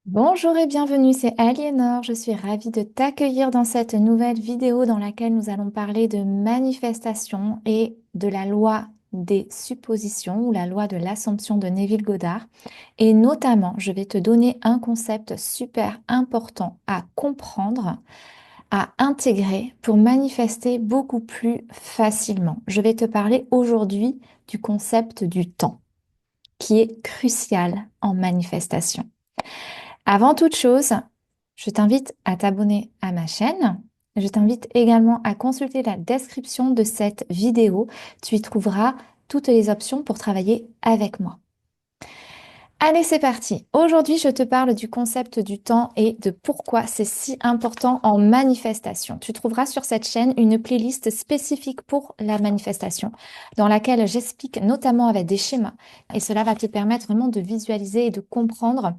Bonjour et bienvenue, c'est Aliénor. Je suis ravie de t'accueillir dans cette nouvelle vidéo dans laquelle nous allons parler de manifestation et de la loi des suppositions ou la loi de l'Assomption de Neville Goddard. Et notamment, je vais te donner un concept super important à comprendre, à intégrer pour manifester beaucoup plus facilement. Je vais te parler aujourd'hui du concept du temps, qui est crucial en manifestation. Avant toute chose, je t'invite à t'abonner à ma chaîne. Je t'invite également à consulter la description de cette vidéo. Tu y trouveras toutes les options pour travailler avec moi. Allez, c'est parti. Aujourd'hui, je te parle du concept du temps et de pourquoi c'est si important en manifestation. Tu trouveras sur cette chaîne une playlist spécifique pour la manifestation, dans laquelle j'explique notamment avec des schémas. Et cela va te permettre vraiment de visualiser et de comprendre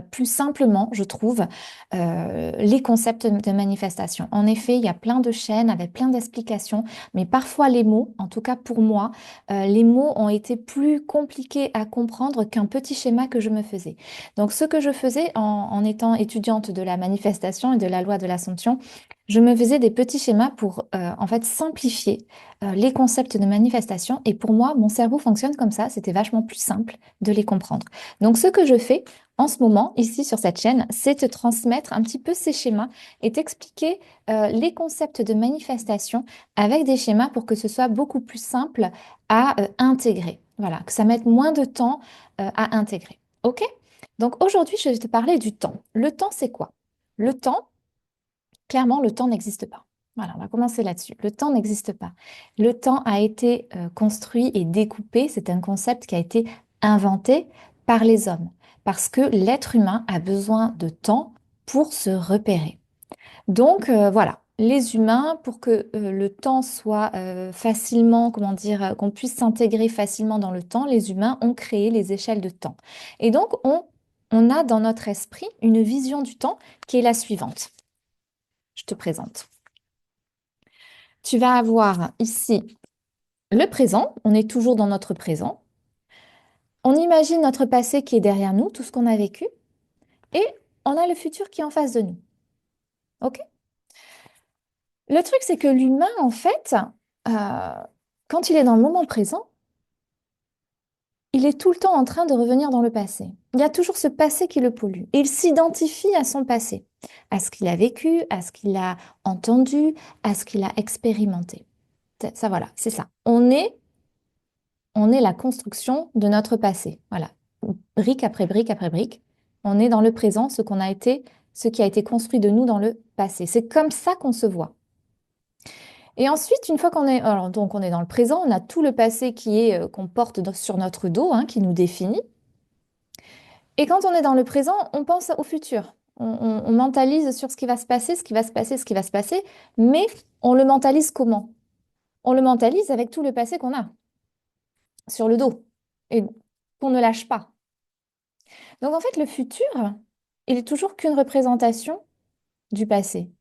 plus simplement, je trouve, les concepts de manifestation. En effet, il y a plein de chaînes avec plein d'explications, mais parfois les mots, en tout cas pour moi, les mots ont été plus compliqués à comprendre qu'un petit schéma que je me faisais. Donc, ce que je faisais en étant étudiante de la manifestation et de la loi de l'Assomption, je me faisais des petits schémas pour en fait simplifier les concepts de manifestation. Et pour moi, mon cerveau fonctionne comme ça. C'était vachement plus simple de les comprendre. Donc, ce que je fais en ce moment, ici sur cette chaîne, c'est te transmettre un petit peu ces schémas et t'expliquer les concepts de manifestation avec des schémas pour que ce soit beaucoup plus simple à intégrer. Voilà, que ça mette moins de temps à intégrer. OK? Donc aujourd'hui, je vais te parler du temps. Le temps, c'est quoi? Le temps, clairement, le temps n'existe pas. Voilà, on va commencer là-dessus. Le temps n'existe pas. Le temps a été construit et découpé. C'est un concept qui a été inventé par les hommes parce que l'être humain a besoin de temps pour se repérer. Donc voilà, les humains, pour que le temps soit facilement, comment dire, qu'on puisse s'intégrer facilement dans le temps, les humains ont créé les échelles de temps. Et donc on a dans notre esprit une vision du temps qui est la suivante. Je te présente. Tu vas avoir ici le présent, on est toujours dans notre présent. On imagine notre passé qui est derrière nous, tout ce qu'on a vécu, et on a le futur qui est en face de nous. OK? Le truc, c'est que l'humain, en fait, euh, quand il est dans le moment présent, il est tout le temps en train de revenir dans le passé. Il y a toujours ce passé qui le pollue. Et il s'identifie à son passé, à ce qu'il a vécu, à ce qu'il a entendu, à ce qu'il a expérimenté. Ça, voilà, c'est ça. On est la construction de notre passé. Voilà. Brique après brique après brique. On est dans le présent, ce qu'on a été, ce qui a été construit de nous dans le passé. C'est comme ça qu'on se voit. Et ensuite, une fois qu'on est, alors, donc on est dans le présent, on a tout le passé qui est, qu'on porte sur notre dos, hein, qui nous définit. Et quand on est dans le présent, on pense au futur. On mentalise sur ce qui va se passer, ce qui va se passer, ce qui va se passer. Mais on le mentalise comment? On le mentalise avec tout le passé qu'on a sur le dos et qu'on ne lâche pas. Donc en fait, le futur, il est toujours qu'une représentation du passé.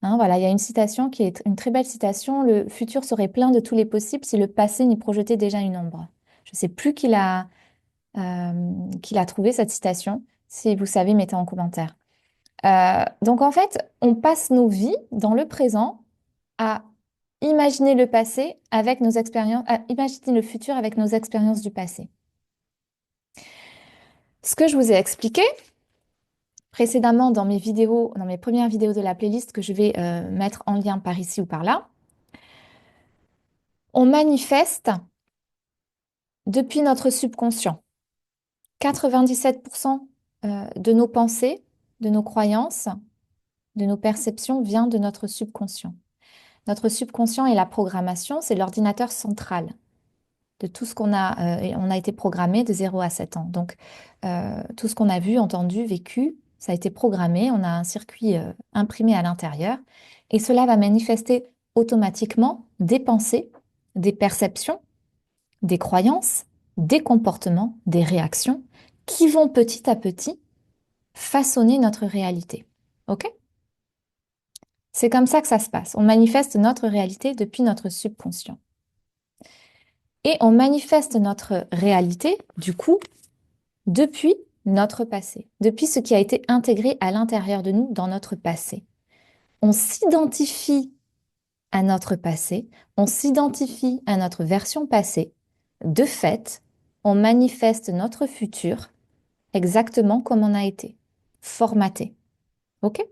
Hein, voilà, il y a une citation qui est une très belle citation. Le futur serait plein de tous les possibles si le passé n'y projetait déjà une ombre. Je ne sais plus qui l'a trouvé cette citation. Si vous savez, mettez en commentaire. Donc en fait, on passe nos vies dans le présent à imaginer le passé avec nos expériences, à imaginer le futur avec nos expériences du passé. Ce que je vous ai expliqué précédemment dans mes vidéos, dans mes premières vidéos de la playlist que je vais mettre en lien par ici ou par là, on manifeste depuis notre subconscient. 97% de nos pensées, de nos croyances, de nos perceptions vient de notre subconscient. Notre subconscient et la programmation, c'est l'ordinateur central de tout ce qu'on a. Et on a été programmé de 0 à 7 ans. Donc, tout ce qu'on a vu, entendu, vécu, ça a été programmé. On a un circuit imprimé à l'intérieur. Et cela va manifester automatiquement des pensées, des perceptions, des croyances, des comportements, des réactions qui vont petit à petit façonner notre réalité. OK? C'est comme ça que ça se passe. On manifeste notre réalité depuis notre subconscient. Et on manifeste notre réalité, du coup, depuis notre passé, depuis ce qui a été intégré à l'intérieur de nous dans notre passé. On s'identifie à notre passé, on s'identifie à notre version passée. De fait, on manifeste notre futur exactement comme on a été, formaté. OK?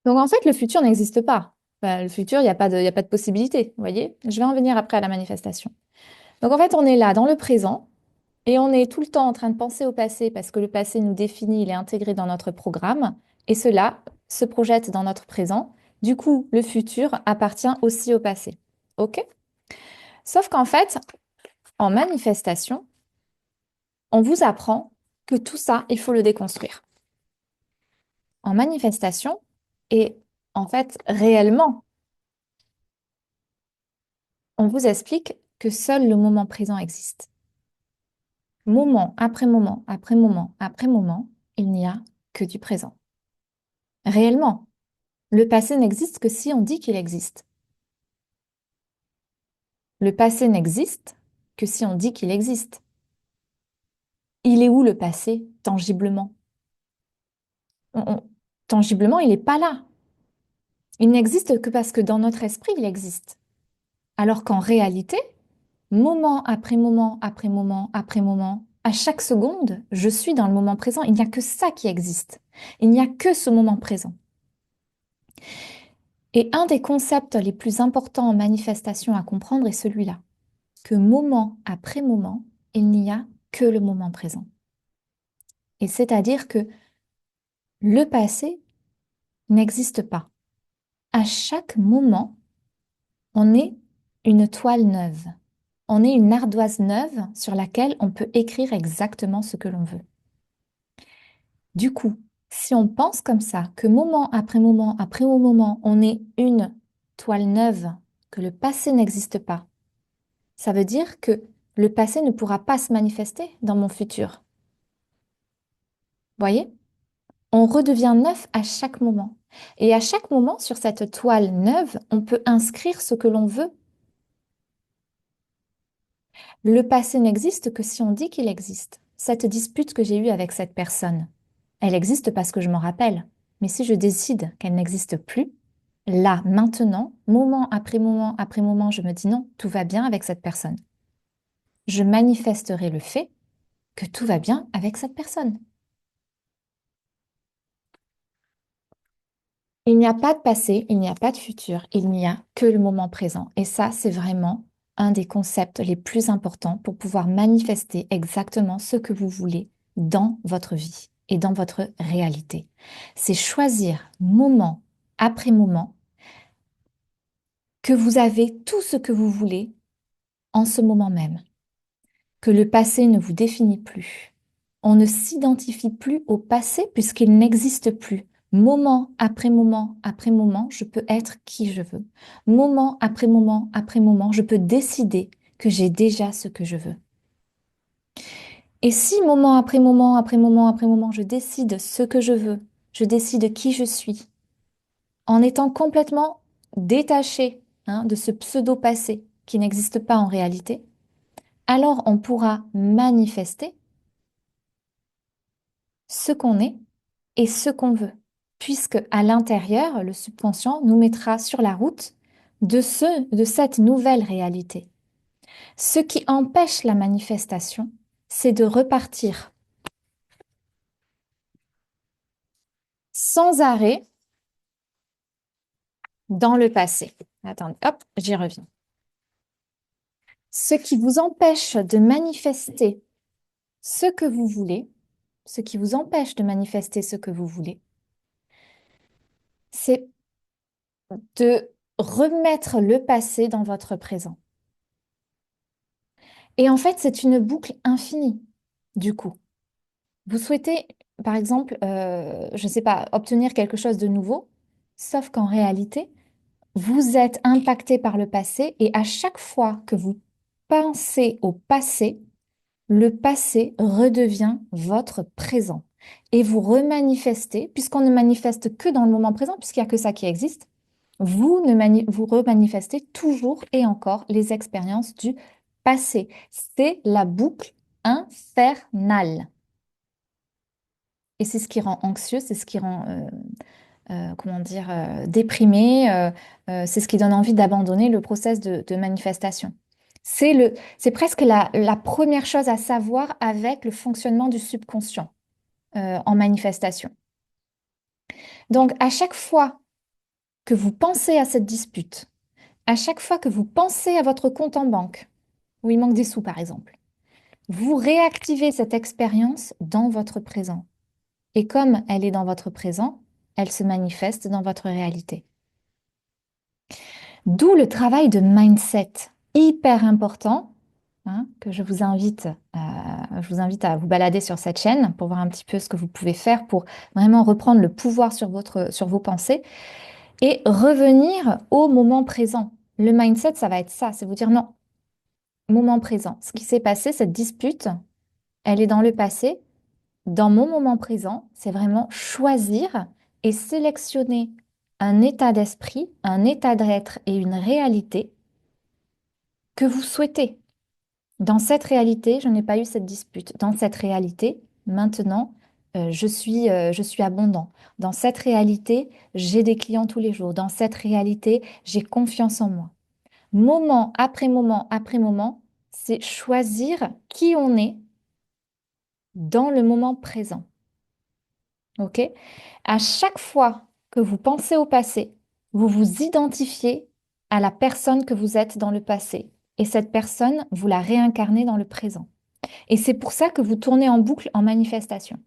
Donc en fait, le futur n'existe pas. Enfin, le futur, il y a pas de possibilité, vous voyez? Je vais en venir après à la manifestation. Donc en fait, on est là dans le présent et on est tout le temps en train de penser au passé parce que le passé nous définit, il est intégré dans notre programme et cela se projette dans notre présent. Du coup, le futur appartient aussi au passé. OK? Sauf qu'en fait, en manifestation, on vous apprend que tout ça, il faut le déconstruire. En manifestation, et en fait, réellement, on vous explique que seul le moment présent existe. Moment après moment, après moment, après moment, il n'y a que du présent. Réellement, le passé n'existe que si on dit qu'il existe. Le passé n'existe que si on dit qu'il existe. Il est où le passé, tangiblement? Tangiblement, il n'est pas là. Il n'existe que parce que dans notre esprit, il existe. Alors qu'en réalité, moment après moment, après moment, après moment, à chaque seconde, je suis dans le moment présent. Il n'y a que ça qui existe. Il n'y a que ce moment présent. Et un des concepts les plus importants en manifestation à comprendre est celui-là, que moment après moment, il n'y a que le moment présent. Et c'est-à-dire que le passé n'existe pas. À chaque moment, on est une toile neuve. On est une ardoise neuve sur laquelle on peut écrire exactement ce que l'on veut. Du coup, si on pense comme ça, que moment après moment après moment, on est une toile neuve, que le passé n'existe pas, ça veut dire que le passé ne pourra pas se manifester dans mon futur. Voyez? On redevient neuf à chaque moment. Et à chaque moment, sur cette toile neuve, on peut inscrire ce que l'on veut. Le passé n'existe que si on dit qu'il existe. Cette dispute que j'ai eue avec cette personne, elle existe parce que je m'en rappelle. Mais si je décide qu'elle n'existe plus, là, maintenant, moment après moment après moment, je me dis non, tout va bien avec cette personne. Je manifesterai le fait que tout va bien avec cette personne. Il n'y a pas de passé, il n'y a pas de futur, il n'y a que le moment présent. Et ça, c'est vraiment un des concepts les plus importants pour pouvoir manifester exactement ce que vous voulez dans votre vie et dans votre réalité. C'est choisir moment après moment que vous avez tout ce que vous voulez en ce moment même, que le passé ne vous définit plus. On ne s'identifie plus au passé puisqu'il n'existe plus. Moment après moment après moment, je peux être qui je veux. Moment après moment, je peux décider que j'ai déjà ce que je veux. Et si moment après moment après moment après moment, je décide ce que je veux, je décide qui je suis, en étant complètement détaché de ce pseudo-passé qui n'existe pas en réalité, alors on pourra manifester ce qu'on est et ce qu'on veut, puisque à l'intérieur, le subconscient nous mettra sur la route de cette nouvelle réalité. Ce qui empêche la manifestation, c'est de repartir sans arrêt dans le passé. Attendez, hop, j'y reviens. Ce qui vous empêche de manifester ce que vous voulez, ce qui vous empêche de manifester ce que vous voulez, c'est de remettre le passé dans votre présent. Et en fait, c'est une boucle infinie, du coup. Vous souhaitez, par exemple, je ne sais pas, obtenir quelque chose de nouveau, sauf qu'en réalité, vous êtes impacté par le passé et à chaque fois que vous pensez au passé, le passé redevient votre présent. Et vous remanifestez, puisqu'on ne manifeste que dans le moment présent, puisqu'il n'y a que ça qui existe, vous remanifestez toujours et encore les expériences du passé. C'est la boucle infernale. Et c'est ce qui rend anxieux, c'est ce qui rend, comment dire, déprimé, c'est ce qui donne envie d'abandonner le process de manifestation. C'est presque la première chose à savoir avec le fonctionnement du subconscient en manifestation. Donc, à chaque fois que vous pensez à cette dispute, à chaque fois que vous pensez à votre compte en banque, où il manque des sous par exemple, vous réactivez cette expérience dans votre présent. Et comme elle est dans votre présent, elle se manifeste dans votre réalité. D'où le travail de mindset, hyper important, hein, que je vous invite à vous balader sur cette chaîne pour voir un petit peu ce que vous pouvez faire pour vraiment reprendre le pouvoir sur vos pensées et revenir au moment présent. Le mindset, ça va être ça, c'est vous dire non, moment présent. Ce qui s'est passé, cette dispute, elle est dans le passé. Dans mon moment présent, c'est vraiment choisir et sélectionner un état d'esprit, un état d'être et une réalité que vous souhaitez. Dans cette réalité, je n'ai pas eu cette dispute. Dans cette réalité, maintenant, je suis abondant. Dans cette réalité, j'ai des clients tous les jours. Dans cette réalité, j'ai confiance en moi. Moment après moment après moment, c'est choisir qui on est dans le moment présent. OK? À chaque fois que vous pensez au passé, vous vous identifiez à la personne que vous êtes dans le passé. Et cette personne, vous la réincarnez dans le présent. Et c'est pour ça que vous tournez en boucle en manifestation.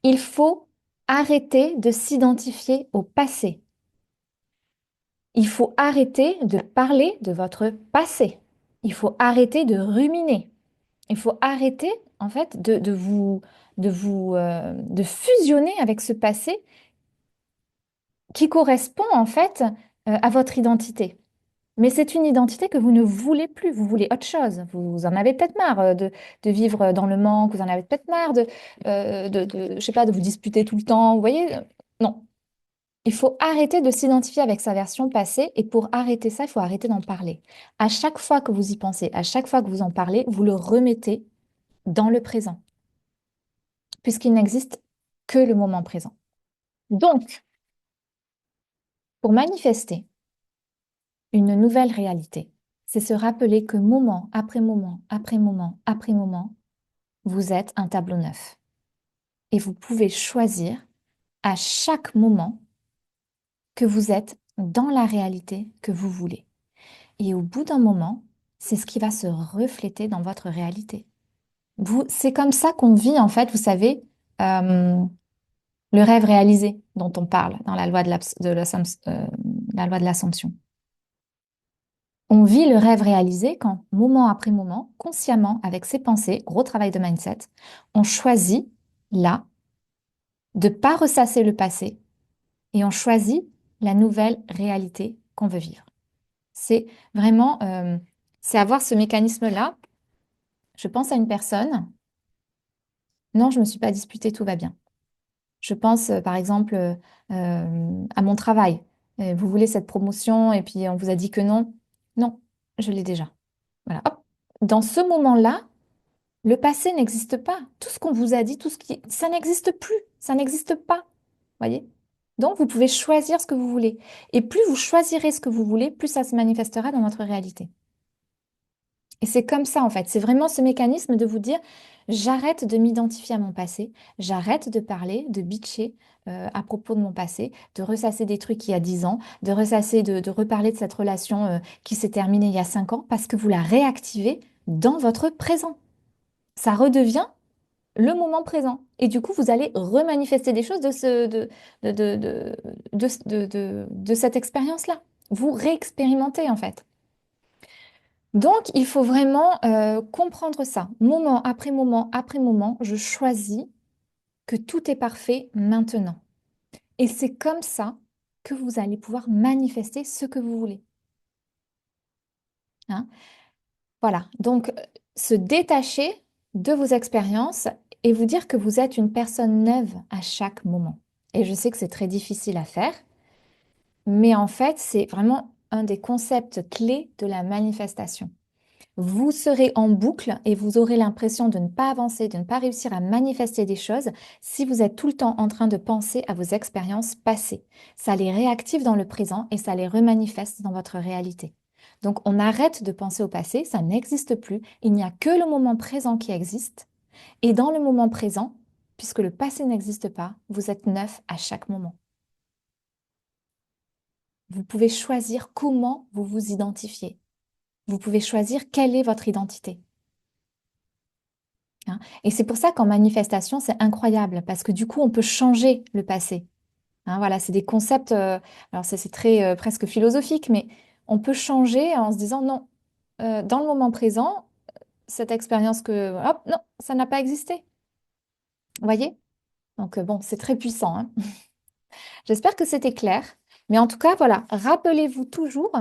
Il faut arrêter de s'identifier au passé. Il faut arrêter de parler de votre passé. Il faut arrêter de ruminer. Il faut arrêter, en fait, de fusionner avec ce passé qui correspond, en fait, à votre identité. Mais c'est une identité que vous ne voulez plus, vous voulez autre chose. Vous en avez peut-être marre de vivre dans le manque, vous en avez peut-être marre je sais pas, de vous disputer tout le temps. Vous voyez? Non. Il faut arrêter de s'identifier avec sa version passée et pour arrêter ça, il faut arrêter d'en parler. À chaque fois que vous y pensez, à chaque fois que vous en parlez, vous le remettez dans le présent, puisqu'il n'existe que le moment présent. Donc, pour manifester une nouvelle réalité, c'est se rappeler que moment après moment, après moment, après moment, vous êtes un tableau neuf. Et vous pouvez choisir à chaque moment que vous êtes dans la réalité que vous voulez. Et au bout d'un moment, c'est ce qui va se refléter dans votre réalité. C'est comme ça qu'on vit, en fait, vous savez, le rêve réalisé dont on parle dans la loi la loi de l'Assomption. On vit le rêve réalisé quand, moment après moment, consciemment, avec ses pensées, gros travail de mindset, on choisit là de ne pas ressasser le passé et on choisit la nouvelle réalité qu'on veut vivre. C'est vraiment, c'est avoir ce mécanisme-là. Je pense à une personne, non, je ne me suis pas disputée, tout va bien. Je pense, par exemple, à mon travail. Vous voulez cette promotion et puis on vous a dit que non. Non, je l'ai déjà. Voilà, hop. Dans ce moment-là, le passé n'existe pas. Tout ce qu'on vous a dit, ça n'existe plus. Ça n'existe pas. Voyez? Donc, vous pouvez choisir ce que vous voulez. Et plus vous choisirez ce que vous voulez, plus ça se manifestera dans votre réalité. Et c'est comme ça, en fait. C'est vraiment ce mécanisme de vous dire, j'arrête de m'identifier à mon passé, j'arrête de parler, de bitcher à propos de mon passé, de ressasser des trucs il y a 10 ans, de ressasser, de reparler de cette relation qui s'est terminée il y a 5 ans, parce que vous la réactivez dans votre présent. Ça redevient le moment présent. Et du coup, vous allez remanifester des choses de cette expérience-là. Vous réexpérimentez, en fait. Donc, il faut vraiment comprendre ça. Moment après moment après moment, je choisis que tout est parfait maintenant. Et c'est comme ça que vous allez pouvoir manifester ce que vous voulez. Hein. Voilà. Donc, se détacher de vos expériences et vous dire que vous êtes une personne neuve à chaque moment. Et je sais que c'est très difficile à faire, mais en fait, c'est vraiment un des concepts clés de la manifestation. Vous serez en boucle et vous aurez l'impression de ne pas avancer, de ne pas réussir à manifester des choses si vous êtes tout le temps en train de penser à vos expériences passées. Ça les réactive dans le présent et ça les remanifeste dans votre réalité. Donc on arrête de penser au passé, ça n'existe plus. Il n'y a que le moment présent qui existe. Et dans le moment présent, puisque le passé n'existe pas, vous êtes neuf à chaque moment. Vous pouvez choisir comment vous vous identifiez. Vous pouvez choisir quelle est votre identité. Hein. Et c'est pour ça qu'en manifestation, c'est incroyable, parce que du coup, on peut changer le passé. Hein, voilà, c'est des concepts, alors ça c'est très presque philosophique, mais on peut changer en se disant non, dans le moment présent, cette expérience que, hop, non, ça n'a pas existé. Vous voyez? Donc bon, c'est très puissant, hein. J'espère que c'était clair. Mais en tout cas, voilà, rappelez-vous toujours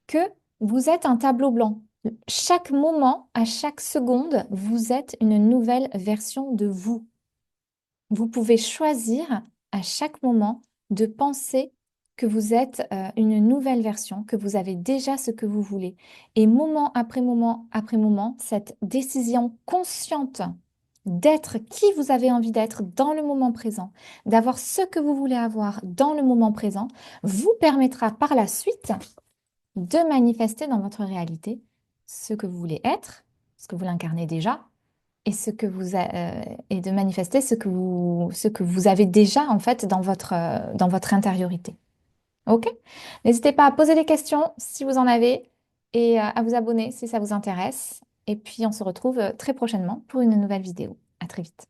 que vous êtes un tableau blanc. Chaque moment, à chaque seconde, vous êtes une nouvelle version de vous. Vous pouvez choisir à chaque moment de penser que vous êtes une nouvelle version, que vous avez déjà ce que vous voulez. Et moment après moment après moment, cette décision consciente d'être qui vous avez envie d'être dans le moment présent, d'avoir ce que vous voulez avoir dans le moment présent, vous permettra par la suite de manifester dans votre réalité ce que vous voulez être, ce que vous l'incarnez déjà, et et de manifester ce que vous avez déjà en fait dans votre intériorité. Ok? N'hésitez pas à poser des questions si vous en avez et à vous abonner si ça vous intéresse. Et puis on se retrouve très prochainement pour une nouvelle vidéo. À très vite.